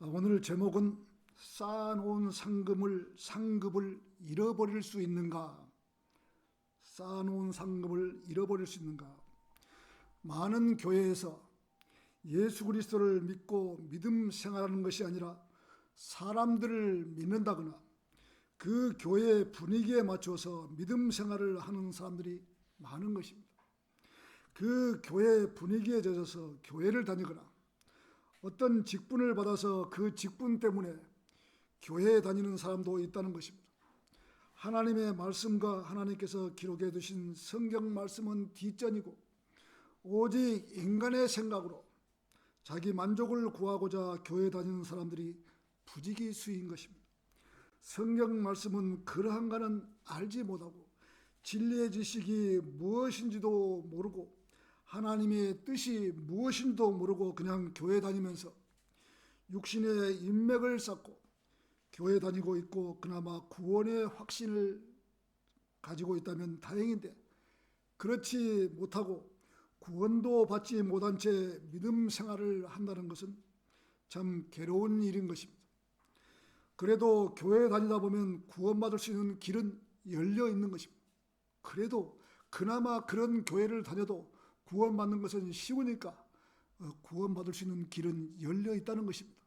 오늘 제목은 쌓아놓은 상급을 잃어버릴 수 있는가? 쌓아놓은 상급을 잃어버릴 수 있는가? 많은 교회에서 예수 그리스도를 믿고 믿음 생활하는 것이 아니라 사람들을 믿는다거나 그 교회의 분위기에 맞춰서 믿음 생활을 하는 사람들이 많은 것입니다. 그 교회 분위기에 젖어서 교회를 다니거나 어떤 직분을 받아서 그 직분 때문에 교회에 다니는 사람도 있다는 것입니다. 하나님의 말씀과 하나님께서 기록해 두신 성경 말씀은 뒷전이고 오직 인간의 생각으로 자기 만족을 구하고자 교회에 다니는 사람들이 부지기수인 것입니다. 성경 말씀은 그러한가는 알지 못하고 진리의 지식이 무엇인지도 모르고 하나님의 뜻이 무엇인지도 모르고 그냥 교회 다니면서 육신의 인맥을 쌓고 교회 다니고 있고 그나마 구원의 확신을 가지고 있다면 다행인데 그렇지 못하고 구원도 받지 못한 채 믿음 생활을 한다는 것은 참 괴로운 일인 것입니다. 그래도 교회 다니다 보면 구원받을 수 있는 길은 열려 있는 것입니다. 그래도 그나마 그런 교회를 다녀도 구원받는 것은 쉬우니까 구원받을 수 있는 길은 열려 있다는 것입니다.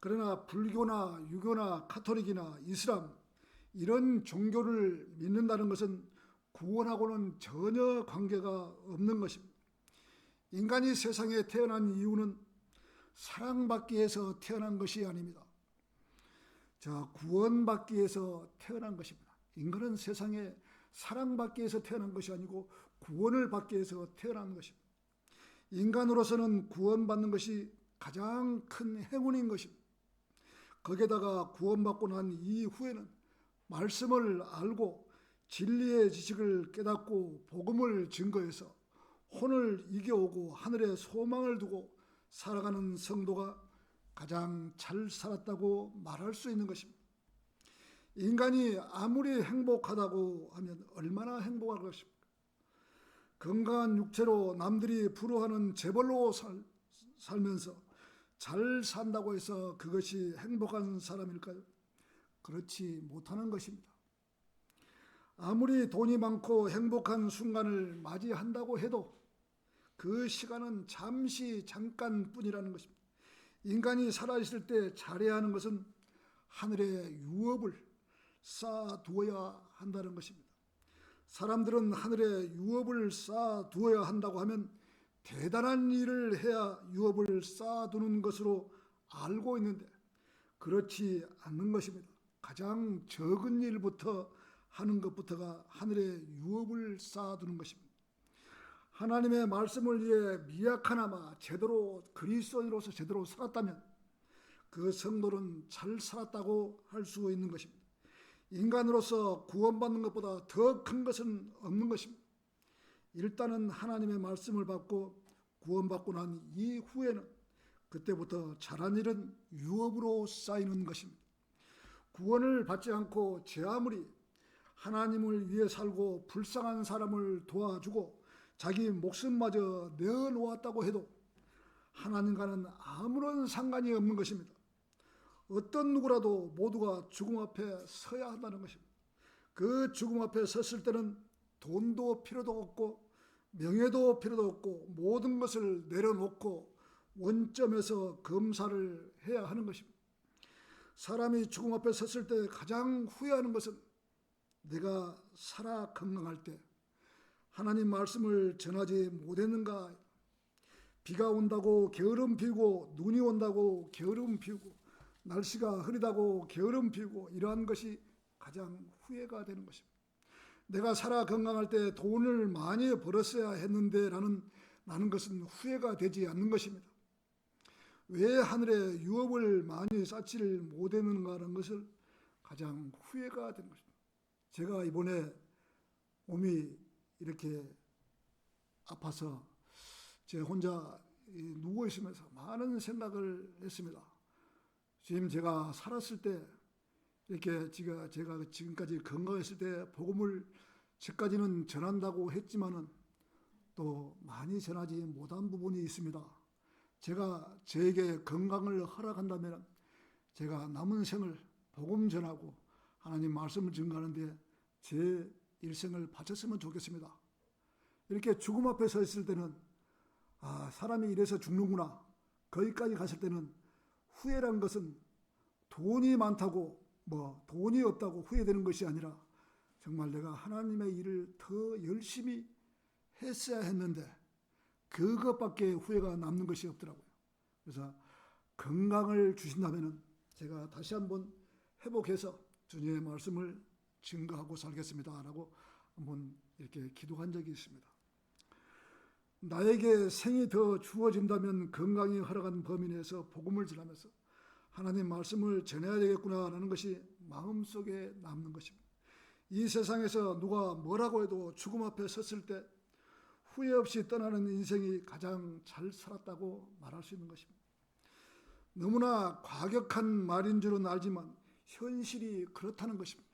그러나 불교나 유교나 카톨릭이나 이슬람 이런 종교를 믿는다는 것은 구원하고는 전혀 관계가 없는 것입니다. 인간이 세상에 태어난 이유는 사랑받기 위해서 태어난 것이 아닙니다. 구원받기 위해서 태어난 것입니다. 인간은 세상에 사랑받기 위해서 태어난 것이 아니고 구원을 받기 위해서 태어난 것입니다. 인간으로서는 구원받는 것이 가장 큰 행운인 것입니다. 거기에다가 구원받고 난 이후에는 말씀을 알고 진리의 지식을 깨닫고 복음을 증거해서 혼을 이겨오고 하늘에 소망을 두고 살아가는 성도가 가장 잘 살았다고 말할 수 있는 것입니다. 인간이 아무리 행복하다고 하면 얼마나 행복할 것입니까? 건강한 육체로 남들이 부러워하는 재벌로 살면서 잘 산다고 해서 그것이 행복한 사람일까요? 그렇지 못하는 것입니다. 아무리 돈이 많고 행복한 순간을 맞이한다고 해도 그 시간은 잠깐뿐이라는 것입니다. 인간이 살아있을 때 잘해야 하는 것은 하늘의 유업을 쌓아두어야 한다는 것입니다. 사람들은 하늘에 유업을 쌓아두어야 한다고 하면 대단한 일을 해야 유업을 쌓아두는 것으로 알고 있는데 그렇지 않는 것입니다. 가장 적은 일부터 하는 것부터가 하늘에 유업을 쌓아두는 것입니다. 하나님의 말씀을 위해 미약하나마 제대로 그리스도인으로서 제대로 살았다면 그 성도는 잘 살았다고 할 수 있는 것입니다. 인간으로서 구원받는 것보다 더 큰 것은 없는 것입니다. 일단은 하나님의 말씀을 받고 구원받고 난 이후에는 그때부터 잘한 일은 유업으로 쌓이는 것입니다. 구원을 받지 않고 제 아무리 하나님을 위해 살고 불쌍한 사람을 도와주고 자기 목숨마저 내어놓았다고 해도 하나님과는 아무런 상관이 없는 것입니다. 어떤 누구라도 모두가 죽음 앞에 서야 한다는 것입니다. 그 죽음 앞에 섰을 때는 돈도 필요도 없고 명예도 필요도 없고 모든 것을 내려놓고 원점에서 검사를 해야 하는 것입니다. 사람이 죽음 앞에 섰을 때 가장 후회하는 것은 내가 살아 건강할 때 하나님 말씀을 전하지 못했는가. 비가 온다고 게으름 피우고 눈이 온다고 게으름 피우고 날씨가 흐리다고 게으름 피우고 이러한 것이 가장 후회가 되는 것입니다. 내가 살아 건강할 때 돈을 많이 벌었어야 했는데 라는 것은 후회가 되지 않는 것입니다. 왜 하늘에 유업을 많이 쌓지를 못했는가라는 것을 가장 후회가 되는 것입니다. 제가 이번에 몸이 이렇게 아파서 제 혼자 누워 있으면서 많은 생각을 했습니다. 지금 제가 살았을 때 이렇게 제가 지금까지 건강했을 때 복음을 저까지는 전한다고 했지만은 또 많이 전하지 못한 부분이 있습니다. 제가 저에게 건강을 허락한다면 제가 남은 생을 복음 전하고 하나님 말씀을 증거하는 데 제 일생을 바쳤으면 좋겠습니다. 이렇게 죽음 앞에 서 있을 때는 사람이 이래서 죽는구나. 거기까지 갔을 때는 후회란 것은 돈이 많다고 돈이 없다고 후회되는 것이 아니라 정말 내가 하나님의 일을 더 열심히 했어야 했는데 그것밖에 후회가 남는 것이 없더라고요. 그래서 건강을 주신다면 제가 다시 한번 회복해서 주님의 말씀을 증거하고 살겠습니다 라고 한번 이렇게 기도한 적이 있습니다. 나에게 생이 더 주어진다면 건강이 허락한 범위 내에서 복음을 전하면서 하나님 말씀을 전해야 되겠구나라는 것이 마음속에 남는 것입니다. 이 세상에서 누가 뭐라고 해도 죽음 앞에 섰을 때 후회 없이 떠나는 인생이 가장 잘 살았다고 말할 수 있는 것입니다. 너무나 과격한 말인 줄은 알지만 현실이 그렇다는 것입니다.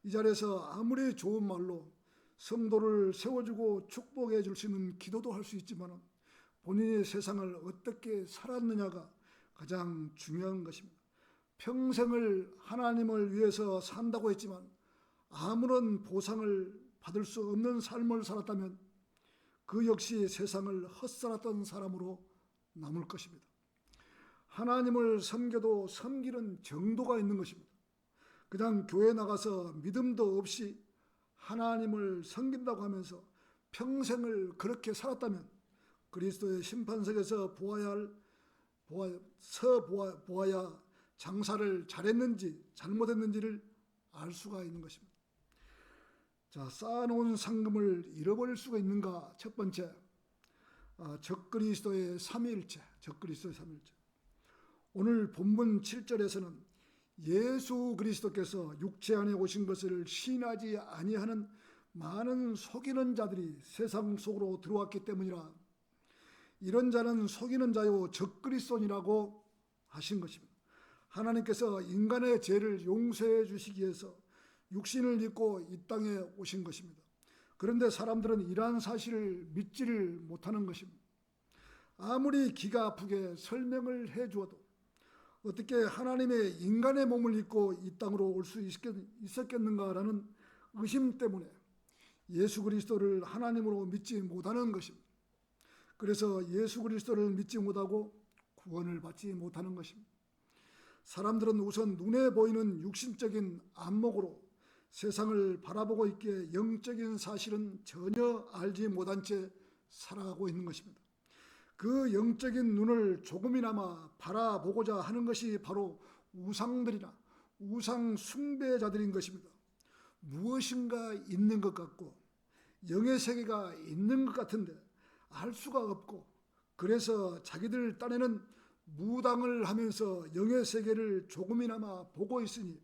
이 자리에서 아무리 좋은 말로 성도를 세워주고 축복해 줄 수 있는 기도도 할 수 있지만 본인이 세상을 어떻게 살았느냐가 가장 중요한 것입니다. 평생을 하나님을 위해서 산다고 했지만 아무런 보상을 받을 수 없는 삶을 살았다면 그 역시 세상을 헛살았던 사람으로 남을 것입니다. 하나님을 섬겨도 섬기는 정도가 있는 것입니다. 그냥 교회 나가서 믿음도 없이 하나님을 섬긴다고 하면서 평생을 그렇게 살았다면 그리스도의 심판석에서 보아야 장사를 잘했는지 잘못했는지를 알 수가 있는 것입니다. 자, 쌓아놓은 상금을 잃어버릴 수가 있는가? 첫 번째, 적그리스도의 삼위일체. 오늘 본문 7절에서는 예수 그리스도께서 육체 안에 오신 것을 시인하지 아니하는 많은 속이는 자들이 세상 속으로 들어왔기 때문이라 이런 자는 속이는 자요 적그리스도니라고 하신 것입니다. 하나님께서 인간의 죄를 용서해 주시기 위해서 육신을 입고 이 땅에 오신 것입니다. 그런데 사람들은 이러한 사실을 믿지를 못하는 것입니다. 아무리 기가 아프게 설명을 해 주어도 어떻게 하나님의 인간의 몸을 입고 이 땅으로 올 수 있었겠는가라는 의심 때문에 예수 그리스도를 하나님으로 믿지 못하는 것입니다. 그래서 예수 그리스도를 믿지 못하고 구원을 받지 못하는 것입니다. 사람들은 우선 눈에 보이는 육신적인 안목으로 세상을 바라보고 있기에 영적인 사실은 전혀 알지 못한 채 살아가고 있는 것입니다. 그 영적인 눈을 조금이나마 바라보고자 하는 것이 바로 우상들이나 우상 숭배자들인 것입니다. 무엇인가 있는 것 같고 영의 세계가 있는 것 같은데 알 수가 없고 그래서 자기들 딴에는 무당을 하면서 영의 세계를 조금이나마 보고 있으니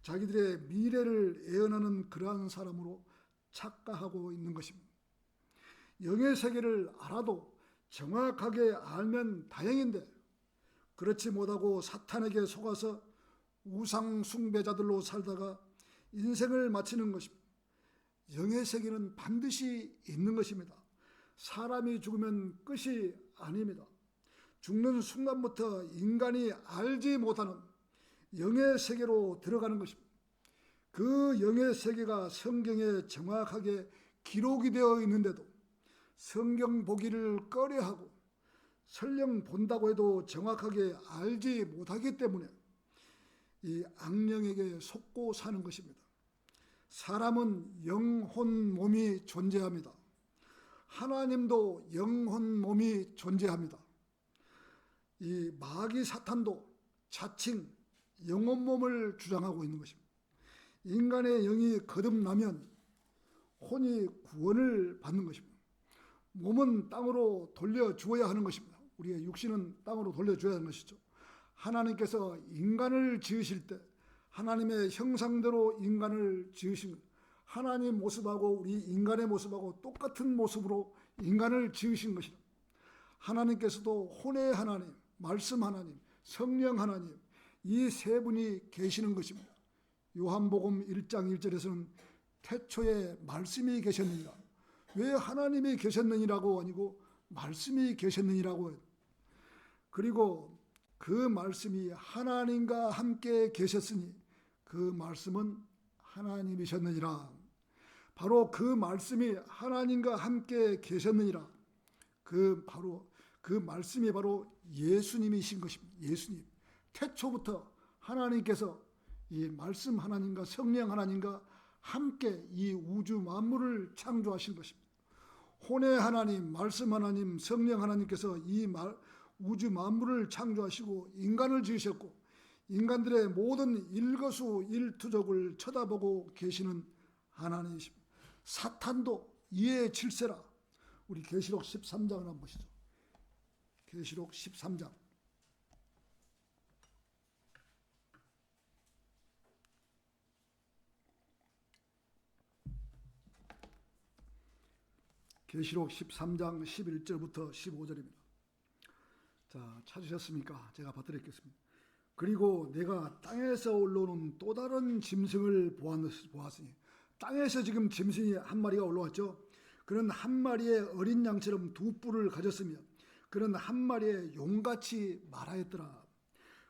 자기들의 미래를 예언하는 그러한 사람으로 착각하고 있는 것입니다. 영의 세계를 알아도 정확하게 알면 다행인데 그렇지 못하고 사탄에게 속아서 우상 숭배자들로 살다가 인생을 마치는 것입니다. 영의 세계는 반드시 있는 것입니다. 사람이 죽으면 끝이 아닙니다. 죽는 순간부터 인간이 알지 못하는 영의 세계로 들어가는 것입니다. 그 영의 세계가 성경에 정확하게 기록이 되어 있는데도 성경 보기를 꺼려하고 설령 본다고 해도 정확하게 알지 못하기 때문에 이 악령에게 속고 사는 것입니다. 사람은 영혼 몸이 존재합니다. 하나님도 영혼 몸이 존재합니다. 이 마귀 사탄도 자칭 영혼 몸을 주장하고 있는 것입니다. 인간의 영이 거듭나면 혼이 구원을 받는 것입니다. 몸은 땅으로 돌려주어야 하는 것입니다. 우리의 육신은 땅으로 돌려줘야 하는 것이죠. 하나님께서 인간을 지으실 때 하나님의 형상대로 인간을 지으신 하나님 모습하고 우리 인간의 모습하고 똑같은 모습으로 인간을 지으신 것이다. 하나님께서도 혼의 하나님, 말씀 하나님, 성령 하나님 이 세 분이 계시는 것입니다. 요한복음 1장 1절에서는 태초에 말씀이 계셨느니라. 왜 하나님이 계셨느니라고 아니고 말씀이 계셨느니라고 해요. 그리고 그 말씀이 하나님과 함께 계셨으니 그 말씀은 하나님이셨느니라. 바로 그 말씀이 하나님과 함께 계셨느니라. 그 말씀이 바로 예수님이신 것입니다. 예수님. 태초부터 하나님께서 이 말씀 하나님과 성령 하나님과 함께 이 우주 만물을 창조하신 것입니다. 혼의 하나님, 말씀 하나님, 성령 하나님께서 우주 만물을 창조하시고 인간을 지으셨고 인간들의 모든 일거수일투족을 쳐다보고 계시는 하나님이십니다. 사탄도 이에 질세라. 우리 계시록 13장을 한번 보시죠. 계시록 13장. 계시록 13장 11절부터 15절입니다. 자, 찾으셨습니까? 제가 받드리겠습니다. 그리고 내가 땅에서 올라오는 또 다른 짐승을 보았으니, 땅에서 지금 짐승이 한 마리가 올라왔죠. 그는 한 마리의 어린 양처럼 두 뿔을 가졌으며 그는 한 마리의 용같이 말하였더라.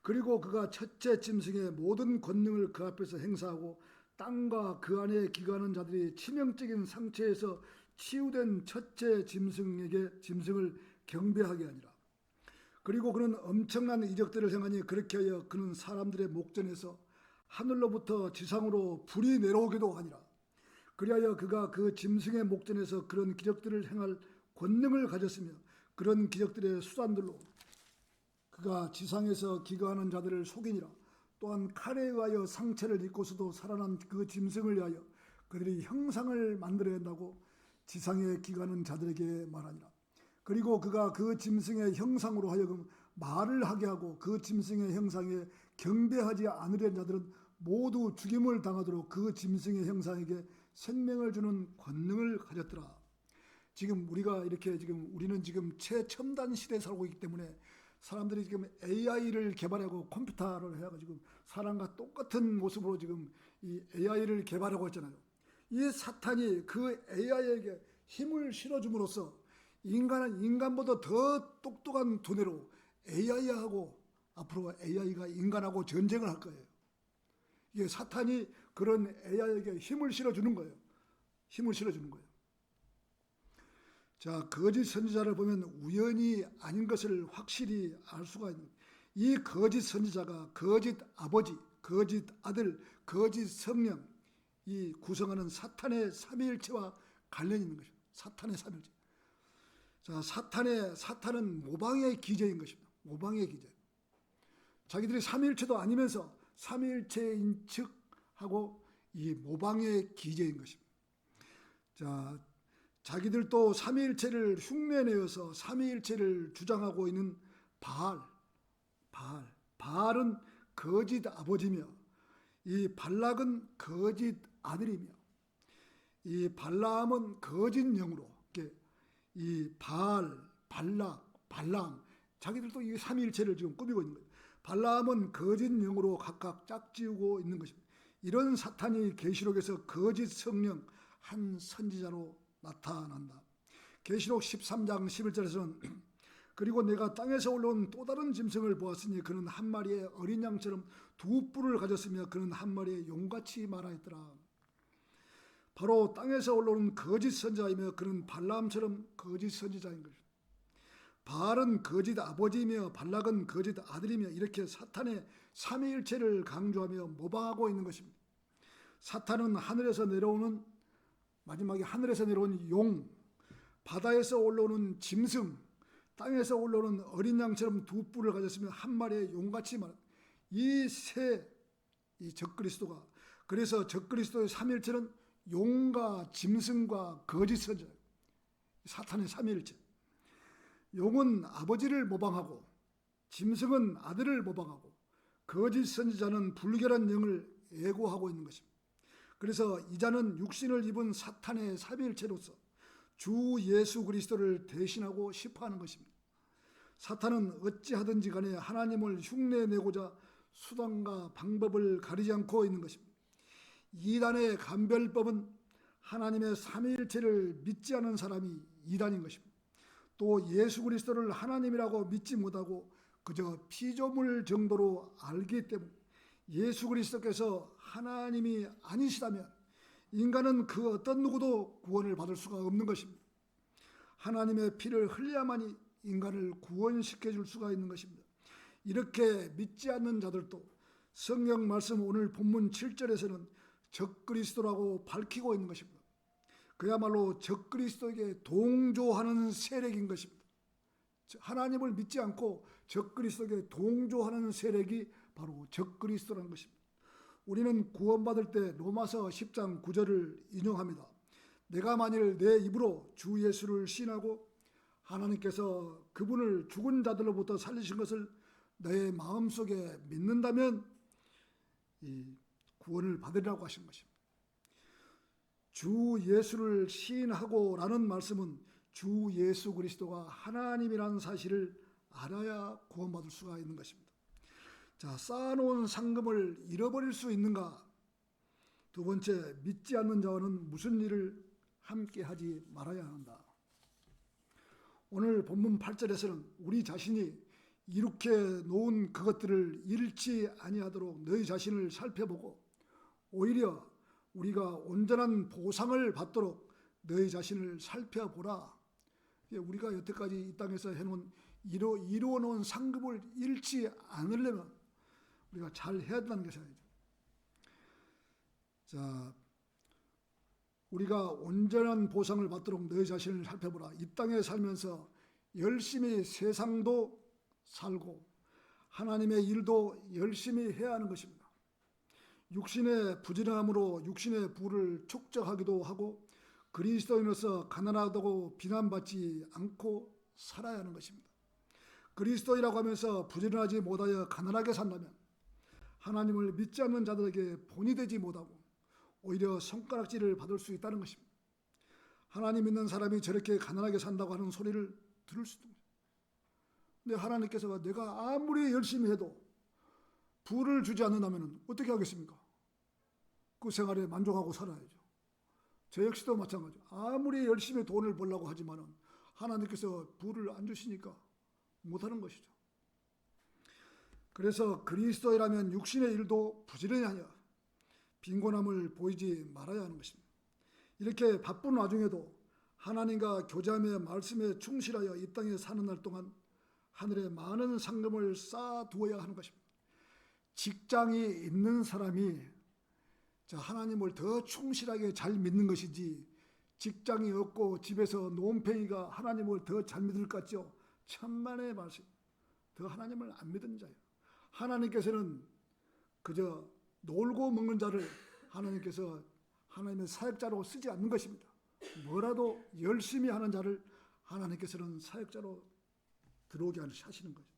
그리고 그가 첫째 짐승의 모든 권능을 그 앞에서 행사하고 땅과 그 안에 기거하는 자들이 치명적인 상처에서 치유된 첫째 짐승을 경배하게 하니라. 그리고 그는 엄청난 이적들을 행하니 그렇게 하여 그는 사람들의 목전에서 하늘로부터 지상으로 불이 내려오기도 하니라. 그리하여 그가 그 짐승의 목전에서 그런 기적들을 행할 권능을 가졌으며 그런 기적들의 수단들로 그가 지상에서 기거하는 자들을 속이니라. 또한 칼에 의하여 상처를 입고서도 살아난 그 짐승을 위하여 그들이 형상을 만들어야 한다고 지상에 기거하는 자들에게 말하니라. 그리고 그가 그 짐승의 형상으로 하여금 말을 하게 하고 그 짐승의 형상에 경배하지 않으려는 자들은 모두 죽임을 당하도록 그 짐승의 형상에게 생명을 주는 권능을 가졌더라. 지금 우리는 지금 최첨단 시대에 살고 있기 때문에 사람들이 지금 AI를 개발하고 컴퓨터를 해가지고 사람과 똑같은 모습으로 지금 이 AI를 개발하고 있잖아요. 이 사탄이 그 AI에게 힘을 실어줌으로써 인간은 인간보다 더 똑똑한 두뇌로 AI하고 앞으로 AI가 인간하고 전쟁을 할 거예요. 이게 사탄이 그런 AI에게 힘을 실어주는 거예요. 힘을 실어주는 거예요. 자, 거짓 선지자를 보면 우연이 아닌 것을 확실히 알 수가 있는, 이 거짓 선지자가 거짓 아버지, 거짓 아들, 거짓 성령, 이 구성하는 사탄의 삼위일체와 관련이 있는 것입니다. 사탄의 삼위일체. 자, 사탄은 모방의 기제인 것입니다. 모방의 기제. 자기들이 삼위일체도 아니면서 삼위일체인 척하고 이 모방의 기제인 것입니다. 자, 자기들도 삼위일체를 흉내내어서 삼위일체를 주장하고 있는 바알은 거짓 아버지며 이 발락은 거짓 아들이며 이 발라암은 거짓 영으로 이 발람 자기들도 이 삼위일체를 지금 꾸미고 있는 거예요. 발라암은 거짓 영으로 각각 짝지우고 있는 것입니다. 이런 사탄이 계시록에서 거짓 성령 한 선지자로 나타난다. 계시록 13장 11절에서는 그리고 내가 땅에서 올라온 또 다른 짐승을 보았으니 그는 한 마리의 어린 양처럼 두 뿔을 가졌으며 그는 한 마리의 용같이 말하였더라. 바로 땅에서 올라오는 거짓 선지자이며 그는 발람처럼 거짓 선지자인 것입니다. 바알은 거짓 아버지이며 발락은 거짓 아들이며 이렇게 사탄의 삼위일체를 강조하며 모방하고 있는 것입니다. 사탄은 마지막에 하늘에서 내려온 용, 바다에서 올라오는 짐승, 땅에서 올라오는 어린 양처럼 두 뿔을 가졌으며 한 마리의 용같이 말한 이 적그리스도가, 그래서 적그리스도의 삼위일체는 용과 짐승과 거짓 선지자, 사탄의 삼위일체. 용은 아버지를 모방하고 짐승은 아들을 모방하고 거짓 선지자는 불결한 영을 애고하고 있는 것입니다. 그래서 이자는 육신을 입은 사탄의 삼위일체로서 주 예수 그리스도를 대신하고 싶어하는 것입니다. 사탄은 어찌하든지 간에 하나님을 흉내내고자 수단과 방법을 가리지 않고 있는 것입니다. 이단의 감별법은 하나님의 삼위일체를 믿지 않은 사람이 이단인 것입니다. 또 예수 그리스도를 하나님이라고 믿지 못하고 그저 피조물 정도로 알기 때문에 예수 그리스도께서 하나님이 아니시다면 인간은 그 어떤 누구도 구원을 받을 수가 없는 것입니다. 하나님의 피를 흘려야만이 인간을 구원시켜 줄 수가 있는 것입니다. 이렇게 믿지 않는 자들도 성경 말씀 오늘 본문 7절에서는 적그리스도라고 밝히고 있는 것입니다. 그야말로 적그리스도에게 동조하는 세력인 것입니다. 하나님을 믿지 않고 적그리스도에게 동조하는 세력이 바로 적그리스도라는 것입니다. 우리는 구원받을 때 로마서 10장 9절을 인용합니다. 내가 만일 내 입으로 주 예수를 시인하고 하나님께서 그분을 죽은 자들로부터 살리신 것을 내 마음속에 믿는다면 이 구원을 받으리라고 하신 것입니다. 주 예수를 시인하고 라는 말씀은 주 예수 그리스도가 하나님이라는 사실을 알아야 구원받을 수가 있는 것입니다. 자, 쌓아놓은 상금을 잃어버릴 수 있는가? 두 번째, 믿지 않는 자와는 무슨 일을 함께 하지 말아야 한다. 오늘 본문 8절에서는 우리 자신이 이룩해 놓은 그것들을 잃지 아니하도록 너희 자신을 살펴보고 오히려 우리가 온전한 보상을 받도록 너희 자신을 살펴보라. 우리가 여태까지 이 땅에서 해놓은 이루어 놓은 상급을 잃지 않으려면 우리가 잘 해야 된다는 것이죠. 자, 우리가 온전한 보상을 받도록 너희 자신을 살펴보라. 이 땅에 살면서 열심히 세상도 살고 하나님의 일도 열심히 해야 하는 것입니다. 육신의 부지런함으로 육신의 부를 축적하기도 하고 그리스도인으로서 가난하다고 비난받지 않고 살아야 하는 것입니다. 그리스도인이라고 하면서 부지런하지 못하여 가난하게 산다면 하나님을 믿지 않는 자들에게 본이 되지 못하고 오히려 손가락질을 받을 수 있다는 것입니다. 하나님 믿는 사람이 저렇게 가난하게 산다고 하는 소리를 들을 수도 있습니다. 근데 하나님께서 내가 아무리 열심히 해도 부를 주지 않는다면 어떻게 하겠습니까? 그 생활에 만족하고 살아야죠. 저 역시도 마찬가지죠. 아무리 열심히 돈을 벌려고 하지만은 하나님께서 부를 안 주시니까 못하는 것이죠. 그래서 그리스도이라면 육신의 일도 부지런히 하여 빈곤함을 보이지 말아야 하는 것입니다. 이렇게 바쁜 와중에도 하나님과 교제하며 말씀에 충실하여 이 땅에 사는 날 동안 하늘에 많은 상금을 쌓아두어야 하는 것입니다. 직장이 있는 사람이 하나님을 더 충실하게 잘 믿는 것이지 직장이 없고 집에서 논팽이가 하나님을 더 잘 믿을 것 같죠? 천만의 말씀. 더 하나님을 안 믿은 자예요. 하나님께서는 그저 놀고 먹는 자를 하나님께서 하나님의 사역자로 쓰지 않는 것입니다. 뭐라도 열심히 하는 자를 하나님께서는 사역자로 들어오게 하시는 거죠.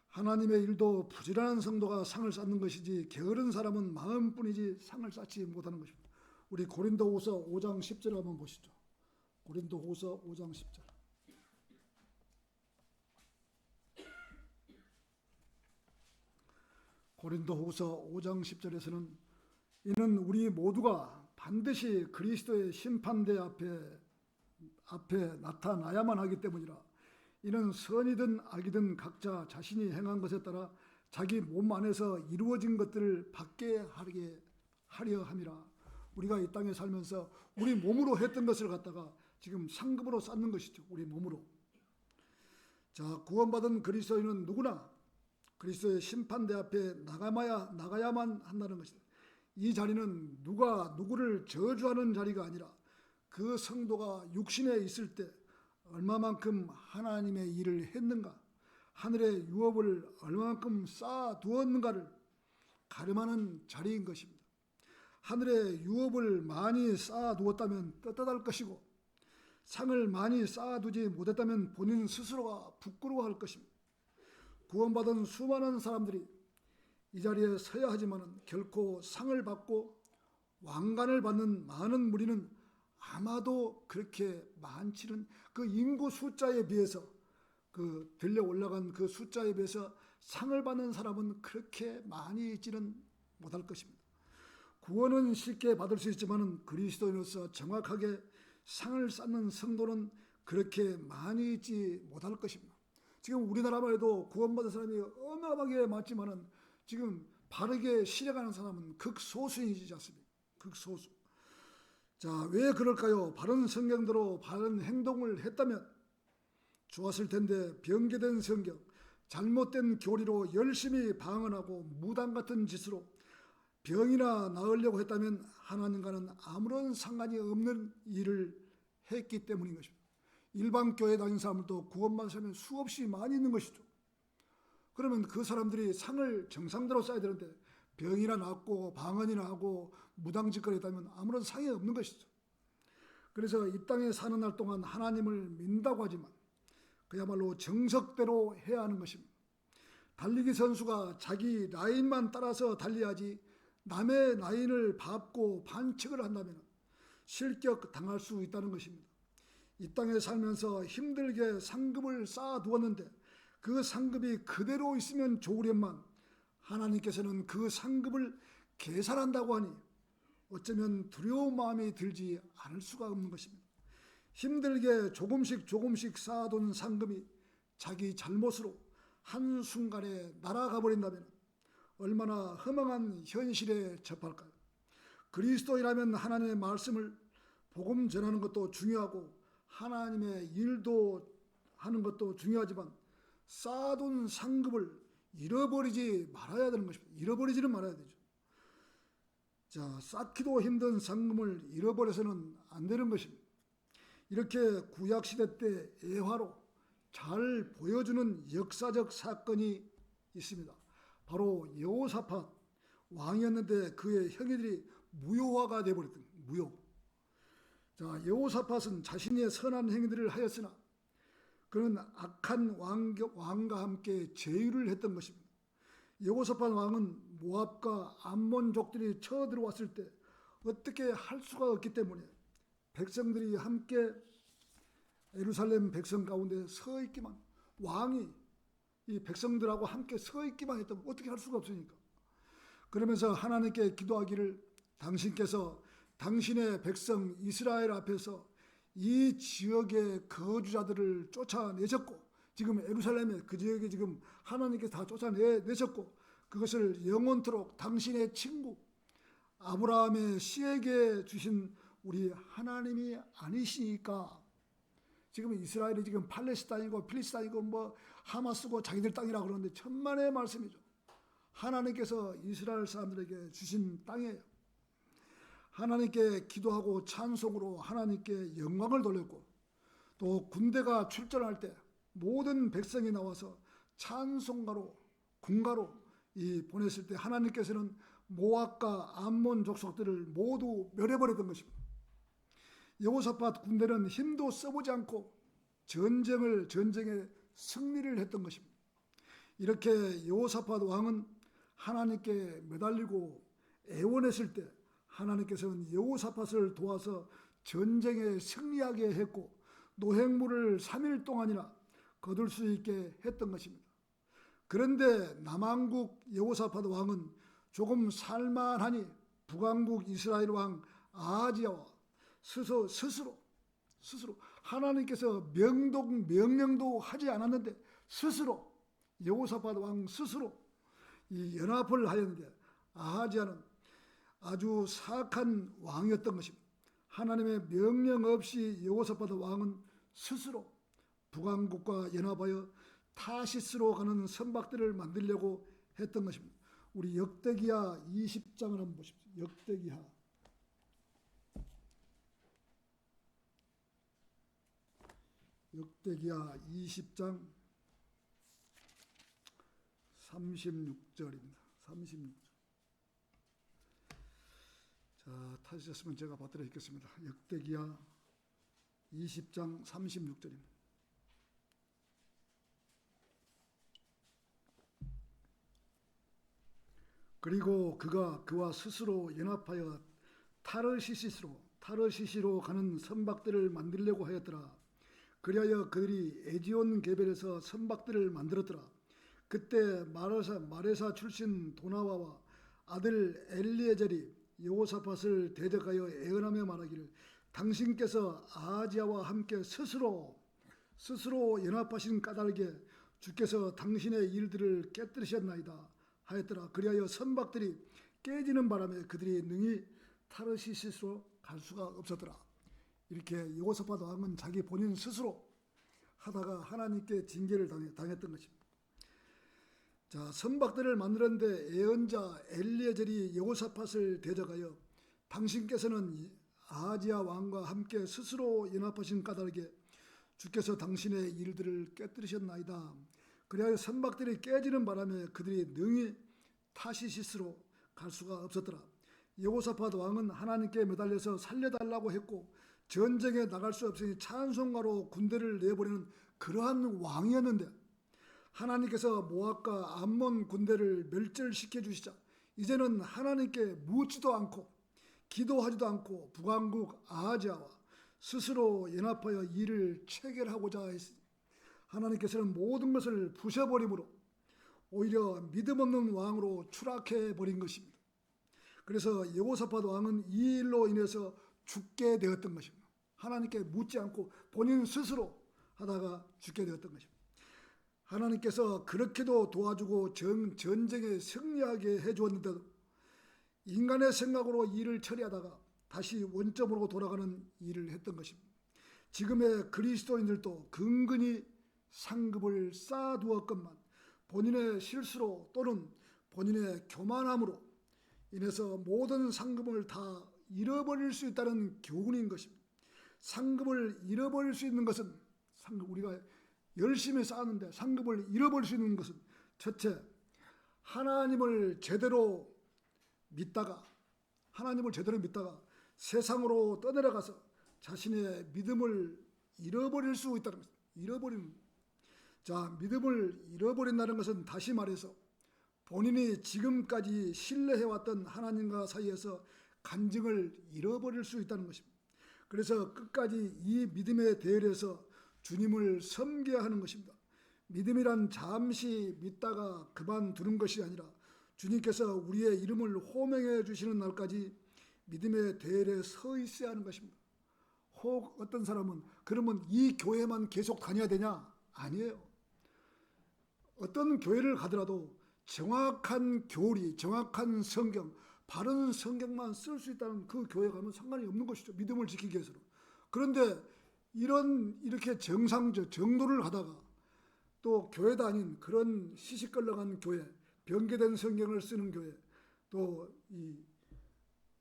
하나님의 일도 부지런한 성도가 상을 쌓는 것이지 게으른 사람은 마음뿐이지 상을 쌓지 못하는 것입니다. 우리 고린도후서 5장 10절 한번 보시죠. 고린도후서 5장 10절. 고린도후서 5장 10절에서는 이는 우리 모두가 반드시 그리스도의 심판대 앞에 나타나야만 하기 때문이라. 이는 선이든 악이든 각자 자신이 행한 것에 따라 자기 몸 안에서 이루어진 것들을 받게 하려 함이라. 우리가 이 땅에 살면서 우리 몸으로 했던 것을 갖다가 지금 상급으로 쌓는 것이죠. 우리 몸으로. 자, 구원받은 그리스도인은 누구나 그리스도의 심판대 앞에 나가야만 한다는 것이다. 이 자리는 누가 누구를 저주하는 자리가 아니라 그 성도가 육신에 있을 때 얼마만큼 하나님의 일을 했는가, 하늘의 유업을 얼마만큼 쌓아두었는가를 가름하는 자리인 것입니다. 하늘의 유업을 많이 쌓아두었다면 떳떳할 것이고 상을 많이 쌓아두지 못했다면 본인 스스로가 부끄러워할 것입니다. 구원받은 수많은 사람들이 이 자리에 서야 하지만 결코 상을 받고 왕관을 받는 많은 무리는 아마도 그렇게 많지는, 그 인구 숫자에 비해서, 그 들려 올라간 그 숫자에 비해서 상을 받는 사람은 그렇게 많이 있지는 못할 것입니다. 구원은 쉽게 받을 수 있지만 그리스도인으로서 정확하게 상을 쌓는 성도는 그렇게 많이 있지 못할 것입니다. 지금 우리나라만 해도 구원받은 사람이 어마어마하게 많지만은 지금 바르게 실행하는 사람은 극소수이지 않습니까? 극소수. 자, 왜 그럴까요? 바른 성경대로 바른 행동을 했다면 좋았을 텐데 변개된 성경, 잘못된 교리로 열심히 방언하고 무당 같은 짓으로 병이나 나으려고 했다면 하나님과는 아무런 상관이 없는 일을 했기 때문인 것입니다. 일반 교회 다니는 사람들도 구원받은 사람이 수없이 많이 있는 것이죠. 그러면 그 사람들이 상을 정상대로 써야 되는데 병이나 낫고 방언이나 하고 무당짓거리 했다면 아무런 상이 없는 것이죠. 그래서 이 땅에 사는 날 동안 하나님을 믿는다고 하지만 그야말로 정석대로 해야 하는 것입니다. 달리기 선수가 자기 라인만 따라서 달려야지 남의 라인을 밟고 반칙을 한다면 실격 당할 수 있다는 것입니다. 이 땅에 살면서 힘들게 상급을 쌓아두었는데 그 상급이 그대로 있으면 좋으련만 하나님께서는 그 상급을 계산한다고 하니 어쩌면 두려운 마음이 들지 않을 수가 없는 것입니다. 힘들게 조금씩 쌓아둔 상금이 자기 잘못으로 한순간에 날아가 버린다면 얼마나 허망한 현실에 접할까요? 그리스도인이라면 하나님의 말씀을 복음 전하는 것도 중요하고 하나님의 일도 하는 것도 중요하지만 쌓아둔 상급을 잃어버리지 말아야 되는 것입니다. 잃어버리지는 말아야 되죠. 자, 쌓기도 힘든 상금을 잃어버려서는 안 되는 것입니다. 이렇게 구약시대 때 예화로 잘 보여주는 역사적 사건이 있습니다. 바로 여호사밧 왕이었는데 그의 형제들이 무효화가 되어버렸던 무효. 자, 여호사밧은 자신의 선한 행위들을 하였으나 그는 악한 왕과 함께 제의를 했던 것입니다. 여호사밧 왕은 모압과 암몬족들이 쳐들어왔을 때 어떻게 할 수가 없기 때문에 백성들이 함께 예루살렘 백성 가운데 서 있기만, 왕이 이 백성들하고 함께 서 있기만 했다면 어떻게 할 수가 없으니까. 그러면서 하나님께 기도하기를 당신께서 당신의 백성 이스라엘 앞에서 이 지역의 거주자들을 쫓아내셨고, 지금 예루살렘에 그 지역에 지금 하나님께서 다 쫓아내셨고, 그것을 영원토록 당신의 친구 아브라함의 씨에게 주신 우리 하나님이 아니시니까. 지금 이스라엘이 지금 팔레스타인이고 필리스타인이고 뭐 하마스고 자기들 땅이라고 그러는데 천만의 말씀이죠. 하나님께서 이스라엘 사람들에게 주신 땅이에요. 하나님께 기도하고 찬송으로 하나님께 영광을 돌렸고, 또 군대가 출전할 때 모든 백성이 나와서 찬송가로 군가로 보냈을 때 하나님께서는 모압과 암몬 족속들을 모두 멸해버렸던 것입니다. 여호사밧 군대는 힘도 써보지 않고 전쟁에 승리를 했던 것입니다. 이렇게 여호사밧 왕은 하나님께 매달리고 애원했을 때 하나님께서는 여호사밧을 도와서 전쟁에 승리하게 했고 노획물을 3일 동안이나 거둘 수 있게 했던 것입니다. 그런데 남왕국 여호사밧 왕은 조금 살만하니 북왕국 이스라엘 왕 아하지야와 스스로 하나님께서 명령도 하지 않았는데 스스로 여호사밧 왕 스스로 이 연합을 하였는데, 아하지야는 아주 사악한 왕이었던 것입니다. 하나님의 명령 없이 여호사밧 왕은 스스로 북왕국과 연합하여 타시스로 가는 선박들을 만들려고 했던 것입니다. 우리 역대기하 20장을 한번 보십시오. 역대기하 20장 36절입니다. 36절. 자, 타시셨으면 제가 받들어 읽겠습니다. 역대기하 20장 36절입니다. 그리고 그가 그와 스스로 연합하여 타르시시로 가는 선박들을 만들려고 하였더라. 그리하여 그들이 에지온 게벨에서 선박들을 만들었더라. 그때 마레사 출신 도나와와 아들 엘리에젤이 여호사밧을 대적하여 애언하며 말하기를, 당신께서 아하지야와 함께 스스로 연합하신 까닭에 주께서 당신의 일들을 깨뜨리셨나이다 하였더라. 그리하여 선박들이 깨지는 바람에 그들이 능히 타르시시스로 갈 수가 없었더라. 이렇게 여호사밧 왕은 자기 본인 스스로 하다가 하나님께 징계를 당했던 것입니다. 자, 선박들을 만드는데 예언자 엘리에젤이 여호사밧을 대적하여 당신께서는 아하지야 왕과 함께 스스로 연합하신 까닭에 주께서 당신의 일들을 깨뜨리셨나이다. 그리하여 선박들이 깨지는 바람에 그들이 능히 타시시스로 갈 수가 없었더라. 여호사밧 왕은 하나님께 매달려서 살려달라고 했고 전쟁에 나갈 수 없으니 찬송가로 군대를 내보내는 그러한 왕이었는데 하나님께서 모압과 암몬 군대를 멸절시켜 주시자 이제는 하나님께 묻지도 않고 기도하지도 않고 북왕국 아하지야와 스스로 연합하여 일을 체결하고자 했으니 하나님께서는 모든 것을 부셔버림으로 오히려 믿음 없는 왕으로 추락해 버린 것입니다. 그래서 여호사밧 왕은 이 일로 인해서 죽게 되었던 것입니다. 하나님께 묻지 않고 본인 스스로 하다가 죽게 되었던 것입니다. 하나님께서 그렇게도 도와주고 전쟁에 승리하게 해주었는데도 인간의 생각으로 일을 처리하다가 다시 원점으로 돌아가는 일을 했던 것입니다. 지금의 그리스도인들도 근근히 상급을 쌓아두었건만 본인의 실수로 또는 본인의 교만함으로 인해서 모든 상급을 다 잃어버릴 수 있다는 교훈인 것입니다. 상급을 잃어버릴 수 있는 것은 우리가 열심히 쌓았는데 상급을 잃어버릴 수 있는 것은 첫째, 하나님을 제대로 믿다가 세상으로 떠내려가서 자신의 믿음을 잃어버릴 수 있다는 것입니다. 믿음을 잃어버린다는 것은 다시 말해서 본인이 지금까지 신뢰해왔던 하나님과 사이에서 간증을 잃어버릴 수 있다는 것입니다. 그래서 끝까지 이 믿음의 대열에서 주님을 섬겨야 하는 것입니다. 믿음이란 잠시 믿다가 그만두는 것이 아니라 주님께서 우리의 이름을 호명해 주시는 날까지 믿음의 대열에 서 있어야 하는 것입니다. 혹 어떤 사람은 그러면 이 교회만 계속 다녀야 되냐? 아니에요. 어떤 교회를 가더라도 정확한 교리, 정확한 성경, 바른 성경만 쓸 수 있다는 그 교회 가면 상관이 없는 것이죠. 믿음을 지키기 위해서는. 그런데 이렇게 정도를 하다가 또 교회도 아닌 그런 시시껄렁한 교회, 변개된 성경을 쓰는 교회, 또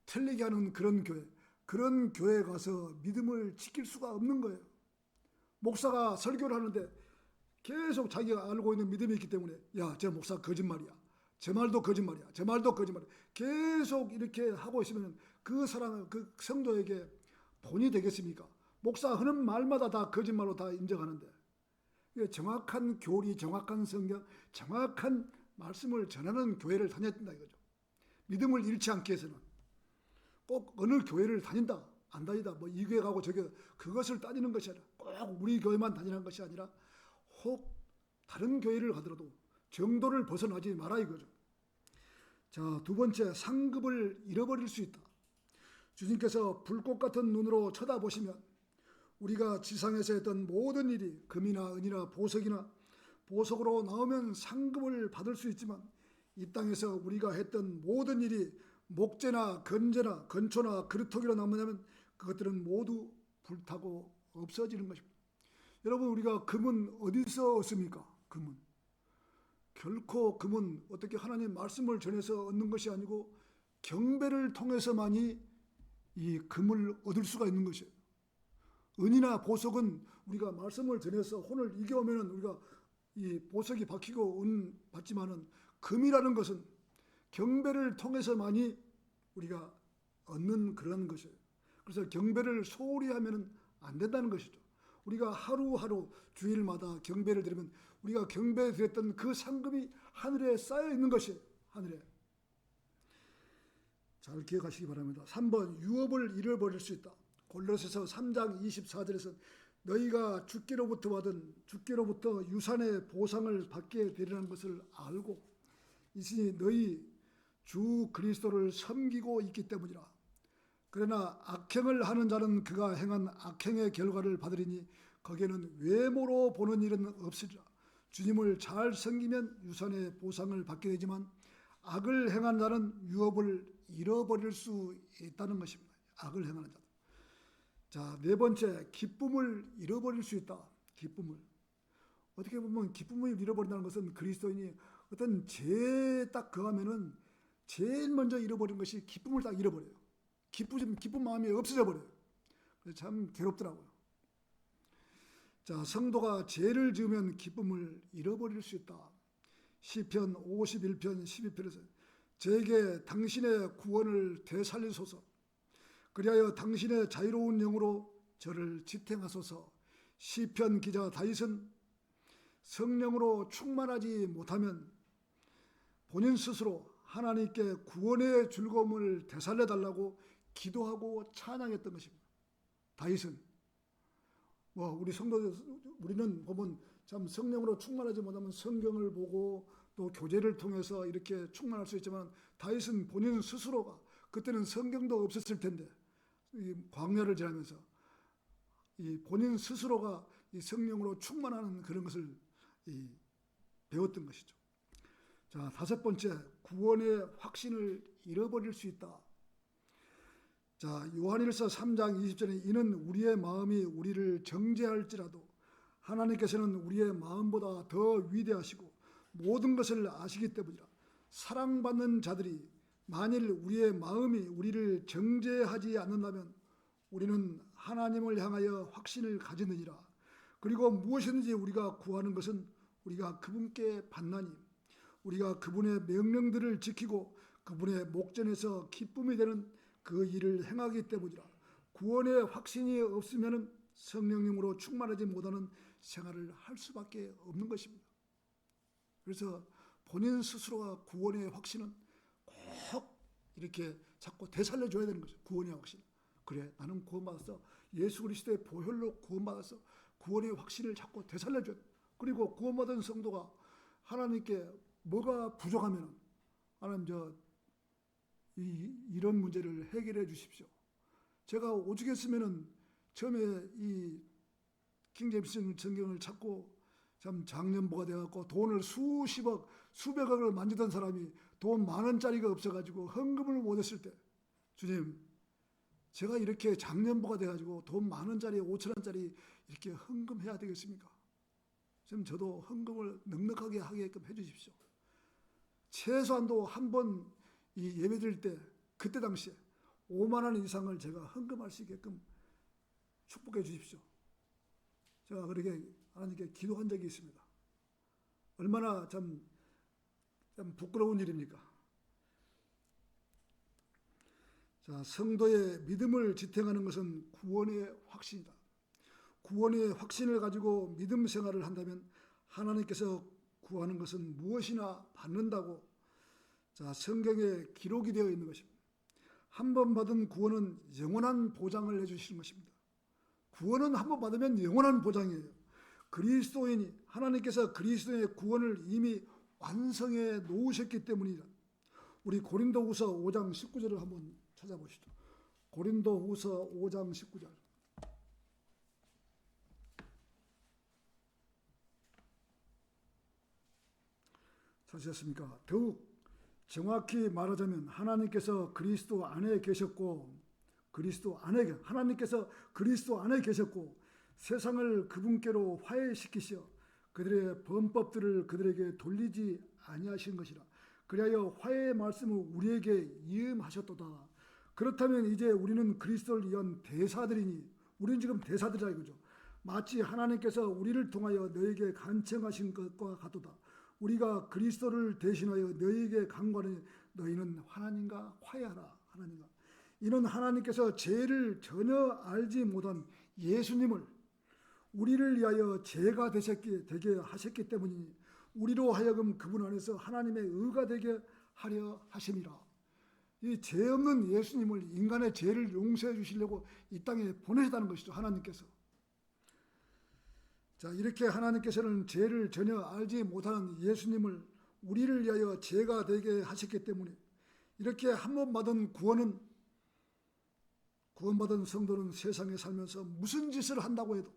틀리게 하는 그런 교회에 가서 믿음을 지킬 수가 없는 거예요. 목사가 설교를 하는데 계속 자기가 알고 있는 믿음이 있기 때문에 저 목사 거짓말이야. 제 말도 거짓말이야. 계속 이렇게 하고 있으면 그 사람, 그 성도에게 본이 되겠습니까? 목사 하는 말마다 다 거짓말로 다 인정하는데 정확한 교리, 정확한 성경, 정확한 말씀을 전하는 교회를 다녀야 된다 이거죠. 믿음을 잃지 않기 위해서는 꼭 어느 교회를 다닌다, 안 다니다, 이 교회 가고 저기 그것을 따지는 것이 아니라 꼭 우리 교회만 다니는 것이 아니라 혹 다른 교회를 가더라도 정도를 벗어나지 마라 이거죠. 자, 두 번째, 상급을 잃어버릴 수 있다. 주님께서 불꽃 같은 눈으로 쳐다보시면 우리가 지상에서 했던 모든 일이 금이나 은이나 보석으로 나오면 상급을 받을 수 있지만 이 땅에서 우리가 했던 모든 일이 목재나 건초나 그루터기로 남으면 그것들은 모두 불타고 없어지는 것입니다. 여러분, 우리가 금은 어디서 얻습니까? 결코 금은 어떻게 하나님 말씀을 전해서 얻는 것이 아니고 경배를 통해서만이 이 금을 얻을 수가 있는 것이에요. 은이나 보석은 우리가 말씀을 전해서 혼을 이겨오면 우리가 이 보석이 박히고 은 받지만은 금이라는 것은 경배를 통해서만이 우리가 얻는 그런 것이에요. 그래서 경배를 소홀히 하면 안 된다는 것이죠. 우리가 하루하루 주일마다 경배를 드리면 우리가 경배 드렸던 그 상급이 하늘에 쌓여 있는 것이에요. 하늘에. 잘 기억하시기 바랍니다. 3번, 유업을 잃어버릴 수 있다. 골로새서 3장 24절에서 너희가 주께로부터 유산의 보상을 받게 되리라는 것을 알고 있으니 너희 주 그리스도를 섬기고 있기 때문이라. 그러나 악행을 하는 자는 그가 행한 악행의 결과를 받으리니 거기에는 외모로 보는 일은 없으리라. 주님을 잘 섬기면 유산의 보상을 받게 되지만 악을 행한 자는 유업을 잃어버릴 수 있다는 것입니다. 악을 행하는 자. 자, 네 번째, 기쁨을 잃어버릴 수 있다. 기쁨을. 어떻게 보면 기쁨을 잃어버린다는 것은 그리스도인이 어떤 죄에 딱 거하면은 제일 먼저 잃어버린 것이 기쁨을 딱 잃어버려요. 기쁜 마음이 없어져 버려요. 그래서 참 괴롭더라고요. 자, 성도가 죄를 지으면 기쁨을 잃어버릴 수 있다. 시편 51편 12편에서 저에게 당신의 구원을 되살리소서, 그리하여 당신의 자유로운 영으로 저를 지탱하소서. 시편 기자 다윗은 성령으로 충만하지 못하면 본인 스스로 하나님께 구원의 즐거움을 되살려달라고 기도하고 찬양했던 것입니다. 다윗은 우리 성도들, 우리는 보면 참 성령으로 충만하지 못하면 성경을 보고 또 교제를 통해서 이렇게 충만할 수 있지만, 다윗은 본인 스스로가, 그때는 성경도 없었을 텐데 이 광야를 지나면서 이 본인 스스로가 이 성령으로 충만하는 그런 것을 배웠던 것이죠. 자, 다섯 번째, 구원의 확신을 잃어버릴 수 있다. 자, 요한일서 3장 20절에 이는 우리의 마음이 우리를 정죄할지라도 하나님께서는 우리의 마음보다 더 위대하시고 모든 것을 아시기 때문이라. 사랑받는 자들이 만일 우리의 마음이 우리를 정죄하지 않는다면 우리는 하나님을 향하여 확신을 가지느니라. 그리고 무엇이든지 우리가 구하는 것은 우리가 그분께 받나니 우리가 그분의 명령들을 지키고 그분의 목전에서 기쁨이 되는 그 일을 행하기 때문이라. 구원의 확신이 없으면 성령님으로 충만하지 못하는 생활을 할 수밖에 없는 것입니다. 그래서 본인 스스로가 구원의 확신은 꼭 이렇게 자꾸 되살려줘야 되는 거죠. 구원의 확신. 그래, 나는 구원받았어. 예수 그리스도의 보혈로 구원받았어. 구원의 확신을 자꾸 되살려줘야 돼. 그리고 구원받은 성도가 하나님께 뭐가 부족하면 하나님 이런 문제를 해결해 주십시오. 제가 오죽했으면은 처음에 이 킹제임스 성경을 찾고 참 장년보가 되어갖고 돈을 수십억, 수백억을 만지던 사람이 돈 10,000원짜리가 없어가지고 헌금을 못했을 때, 주님, 제가 이렇게 장년보가 돼가지고 돈 10,000원짜리, 5,000원짜리 이렇게 헌금해야 되겠습니까? 지금 저도 헌금을 넉넉하게 하게끔 해주십시오. 최소한도 한 번 이 예배 드릴 때 그때 당시에 5만 원 이상을 제가 헌금할 수 있게끔 축복해 주십시오. 제가 그렇게 하나님께 기도한 적이 있습니다. 얼마나 참 부끄러운 일입니까? 자, 성도의 믿음을 지탱하는 것은 구원의 확신이다. 구원의 확신을 가지고 믿음 생활을 한다면 하나님께서 구하는 것은 무엇이나 받는다고 성경에 기록이 되어 있는 것입니다. 한 번 받은 구원은 영원한 보장을 해주시는 것입니다. 구원은 한 번 받으면 영원한 보장이에요. 그리스도인이, 하나님께서 그리스도의 구원을 이미 완성해 놓으셨기 때문이다. 우리 고린도후서 5장 19절을 한번 찾아보시죠. 고린도후서 5장 19절. 찾으셨습니까? 더욱 정확히 말하자면 하나님께서 그리스도 안에 계셨고 하나님께서 그리스도 안에 계셨고 세상을 그분께로 화해시키시어 그들의 범법들을 그들에게 돌리지 아니하신 것이라. 그리하여 화해의 말씀을 우리에게 이음하셨도다. 그렇다면 이제 우리는 그리스도를 위한 대사들이니, 우리는 지금 대사들이라 이거죠. 마치 하나님께서 우리를 통하여 너에게 간청하신 것과 같도다. 우리가 그리스도를 대신하여 너희에게 간구하니 너희는 하나님과 화해하라. 하나님과. 이는 하나님께서 죄를 전혀 알지 못한 예수님을 우리를 위하여 죄가 되게 하셨기 때문이니 우리로 하여금 그분 안에서 하나님의 의가 되게 하려 하심이라. 이 죄 없는 예수님을, 인간의 죄를 용서해 주시려고 이 땅에 보내셨다는 것이죠. 하나님께서. 자, 이렇게 하나님께서는 죄를 전혀 알지 못하는 예수님을 우리를 위하여 죄가 되게 하셨기 때문에 이렇게 한 번 받은 구원받은 성도는 세상에 살면서 무슨 짓을 한다고 해도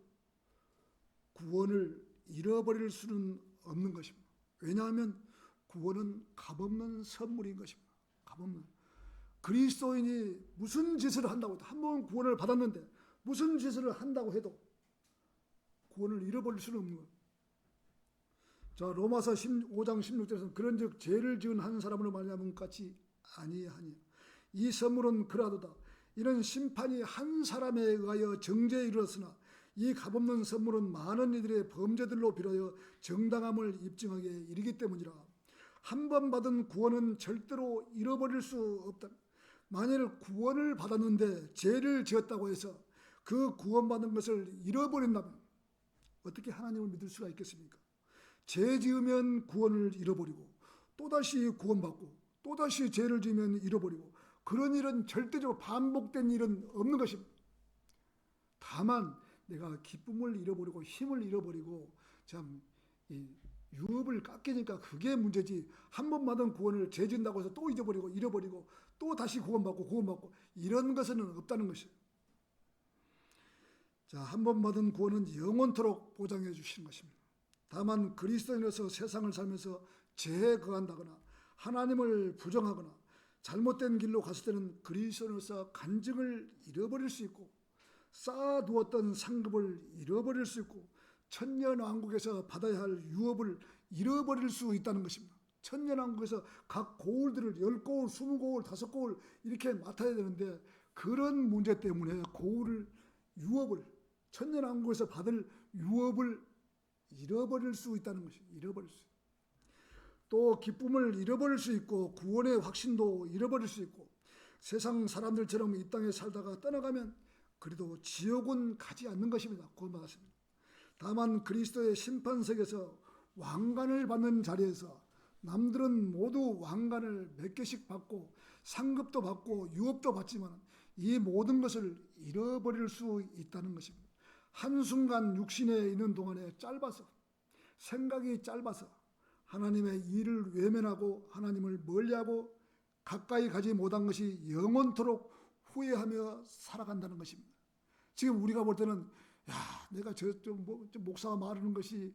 구원을 잃어버릴 수는 없는 것입니다. 왜냐하면 구원은 값없는 선물인 것입니다. 값없는. 그리스도인이 무슨 짓을 한다고 해도, 한 번 구원을 받았는데 무슨 짓을 한다고 해도 구원을 잃어버릴 수는 없는 거예요. 자, 로마서 5장 16절에서는 그런즉 죄를 지은 한 사람으로 말미암은 같이 아니하니 이 선물은 그라도다. 이는 심판이 한 사람에 의하여 정죄에 이르렀으나 이 값없는 선물은 많은 이들의 범죄들로 비하여 정당함을 입증하게 이르기 때문이라. 한 번 받은 구원은 절대로 잃어버릴 수 없다. 만일 구원을 받았는데 죄를 지었다고 해서 그 구원받은 것을 잃어버린다면 어떻게 하나님을 믿을 수가 있겠습니까? 죄 지으면 구원을 잃어버리고 또다시 구원받고 또다시 죄를 지으면 잃어버리고 그런 일은 절대적으로 반복된 일은 없는 것입니다. 다만 내가 기쁨을 잃어버리고 힘을 잃어버리고 참 유업을 깎이니까 그게 문제지, 한 번 받은 구원을 죄 지은다고 해서 또 잃어버리고 또 다시 구원받고 이런 것은 없다는 것이에요. 자, 한 번 받은 구원은 영원토록 보장해 주시는 것입니다. 다만 그리스도인으로서 세상을 살면서 죄에 거한다거나 하나님을 부정하거나 잘못된 길로 갔을 때는 그리스도인으로서 간증을 잃어버릴 수 있고 쌓아두었던 상급을 잃어버릴 수 있고 천년왕국에서 받아야 할 유업을 잃어버릴 수 있다는 것입니다. 천년왕국에서 각 고울들을 10고울, 20고울, 5고울 이렇게 맡아야 되는데 그런 문제 때문에 유업을 천년왕국에서 받을 유업을 잃어버릴 수 있다는 것입니다. 잃어버릴 수. 또 기쁨을 잃어버릴 수 있고 구원의 확신도 잃어버릴 수 있고 세상 사람들처럼 이 땅에 살다가 떠나가면 그래도 지옥은 가지 않는 것입니다. 구원받았습니다. 다만 그리스도의 심판석에서 왕관을 받는 자리에서 남들은 모두 왕관을 몇 개씩 받고 상급도 받고 유업도 받지만 이 모든 것을 잃어버릴 수 있다는 것입니다. 한순간 육신에 있는 동안에 생각이 짧아서 하나님의 일을 외면하고 하나님을 멀리하고 가까이 가지 못한 것이 영원토록 후회하며 살아간다는 것입니다. 지금 우리가 볼 때는 내가 저 목사가 말하는 것이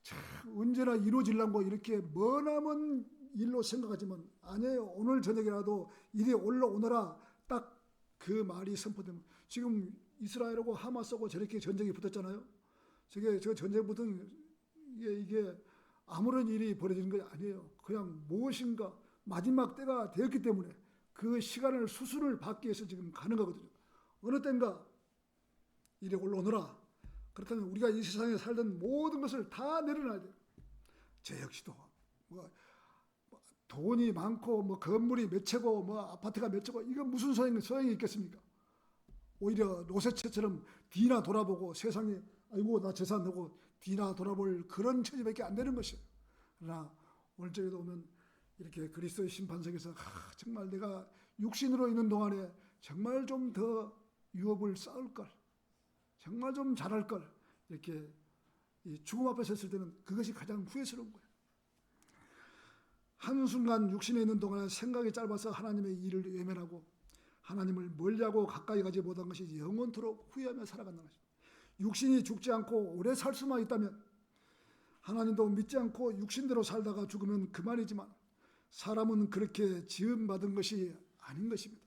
참 언제나 이루어지려고 이렇게 머나먼 일로 생각하지만 아니에요. 오늘 저녁이라도 이리 올라오너라 딱 그 말이 선포되면 지금 이스라엘하고 하마스하고 저렇게 전쟁이 붙었잖아요. 저 전쟁 붙은 이게 아무런 일이 벌어지는 게 아니에요. 그냥 무엇인가 마지막 때가 되었기 때문에 그 시간을 수순을 받기 위해서 지금 가는 거거든요. 어느 때인가 이리 올라오너라. 그렇다면 우리가 이 세상에 살던 모든 것을 다 내려놔야 돼요. 저 역시도 돈이 많고 건물이 몇 채고 아파트가 몇 채고 이건 무슨 소용이 있겠습니까? 오히려 로세처럼 뒤나 돌아보고 세상에 아이고 나 재산 넣고 뒤나 돌아볼 그런 처지밖에 안 되는 것이에요. 그러나 오늘 저녁에 오면 이렇게 그리스도의 심판석에서 정말 내가 육신으로 있는 동안에 정말 좀 더 유업을 쌓을 걸, 정말 좀 잘할 걸, 이렇게 죽음 앞에 섰을 때는 그것이 가장 후회스러운 거예요. 한순간 육신에 있는 동안에 생각이 짧아서 하나님의 일을 외면하고 하나님을 멀리하고 가까이 가지 못한 것이 영원토록 후회하며 살아간다는 것입니다. 육신이 죽지 않고 오래 살 수만 있다면 하나님도 믿지 않고 육신대로 살다가 죽으면 그만이지만 사람은 그렇게 지음받은 것이 아닌 것입니다.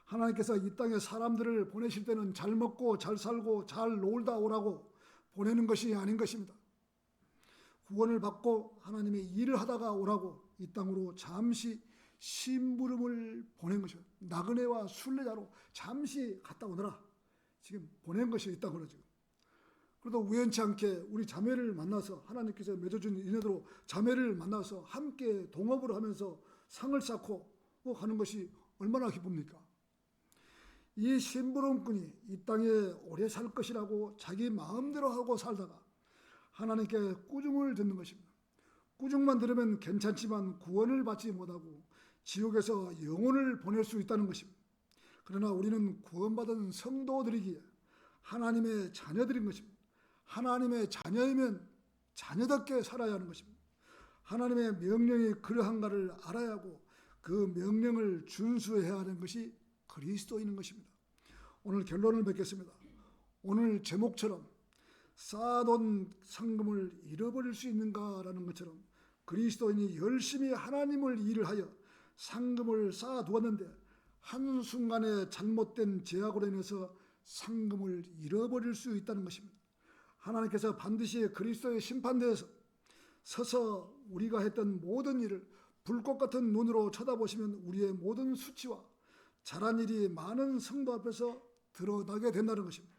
하나님께서 이 땅에 사람들을 보내실 때는 잘 먹고 잘 살고 잘 놀다 오라고 보내는 것이 아닌 것입니다. 구원을 받고 하나님의 일을 하다가 오라고 이 땅으로 잠시 심부름을 보낸 것이요. 나그네와 순례자로 잠시 갔다 오너라. 지금 보낸 것이 이 땅으로 지금. 그래도 우연치 않게 우리 자매를 만나서 하나님께서 맺어준 인연으로 자매를 만나서 함께 동업을 하면서 상을 쌓고 가는 것이 얼마나 기쁩니까? 이 심부름꾼이 이 땅에 오래 살 것이라고 자기 마음대로 하고 살다가 하나님께 꾸중을 듣는 것입니다. 꾸중만 들으면 괜찮지만 구원을 받지 못하고 지옥에서 영혼을 보낼 수 있다는 것입니다. 그러나 우리는 구원받은 성도들이기에 하나님의 자녀들인 것입니다. 하나님의 자녀이면 자녀답게 살아야 하는 것입니다. 하나님의 명령이 그러한가를 알아야 하고 그 명령을 준수해야 하는 것이 그리스도인인 것입니다. 오늘 결론을 맺겠습니다. 오늘 제목처럼 쌓아놓은 상금을 잃어버릴 수 있는가라는 것처럼 그리스도인이 열심히 하나님을 일을 하여 상금을 쌓아두었는데 한순간에 잘못된 제약으로 인해서 상금을 잃어버릴 수 있다는 것입니다. 하나님께서 반드시 그리스도의 심판대에서 서서 우리가 했던 모든 일을 불꽃 같은 눈으로 쳐다보시면 우리의 모든 수치와 잘한 일이 많은 성도 앞에서 드러나게 된다는 것입니다.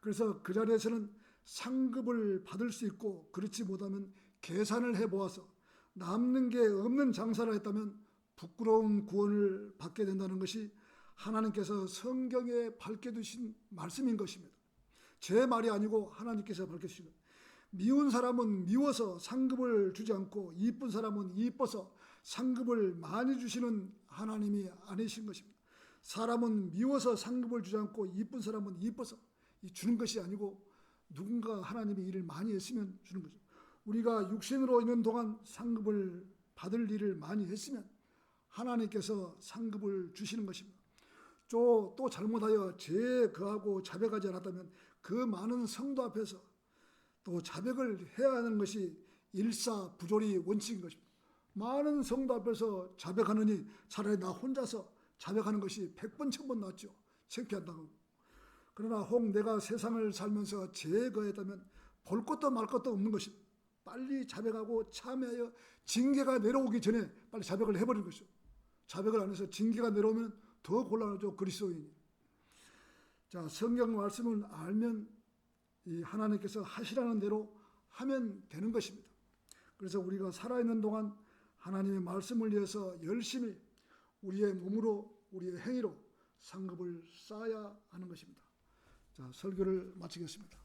그래서 그 자리에서는 상급을 받을 수 있고, 그렇지 못하면 계산을 해보아서 남는 게 없는 장사를 했다면 부끄러운 구원을 받게 된다는 것이 하나님께서 성경에 밝혀두신 말씀인 것입니다. 제 말이 아니고 하나님께서 밝혀주신 것. 미운 사람은 미워서 상급을 주지 않고 이쁜 사람은 이뻐서 상급을 많이 주시는 하나님이 아니신 것입니다. 사람은 미워서 상급을 주지 않고 이쁜 사람은 이뻐서 주는 것이 아니고 누군가 하나님이 일을 많이 했으면 주는 거죠. 우리가 육신으로 있는 동안 상급을 받을 일을 많이 했으면 하나님께서 상급을 주시는 것입니다. 또 잘못하여 죄에 거하고 자백하지 않았다면 그 많은 성도 앞에서 또 자백을 해야 하는 것이 일사부조리 원칙인 것입니다. 많은 성도 앞에서 자백하느니 차라리 나 혼자서 자백하는 것이 100번 1000번 낫죠. 창피한다고. 그러나 혹 내가 세상을 살면서 죄에 거했다면 볼 것도 말 것도 없는 것입니다. 빨리 자백하고 참회하여 징계가 내려오기 전에 빨리 자백을 해버리는 것이죠. 자백을 안 해서 징계가 내려오면 더 곤란하죠. 그리스도인이. 자, 성경 말씀을 알면 이 하나님께서 하시라는 대로 하면 되는 것입니다. 그래서 우리가 살아있는 동안 하나님의 말씀을 위해서 열심히 우리의 몸으로 우리의 행위로 상급을 쌓아야 하는 것입니다. 자, 설교를 마치겠습니다.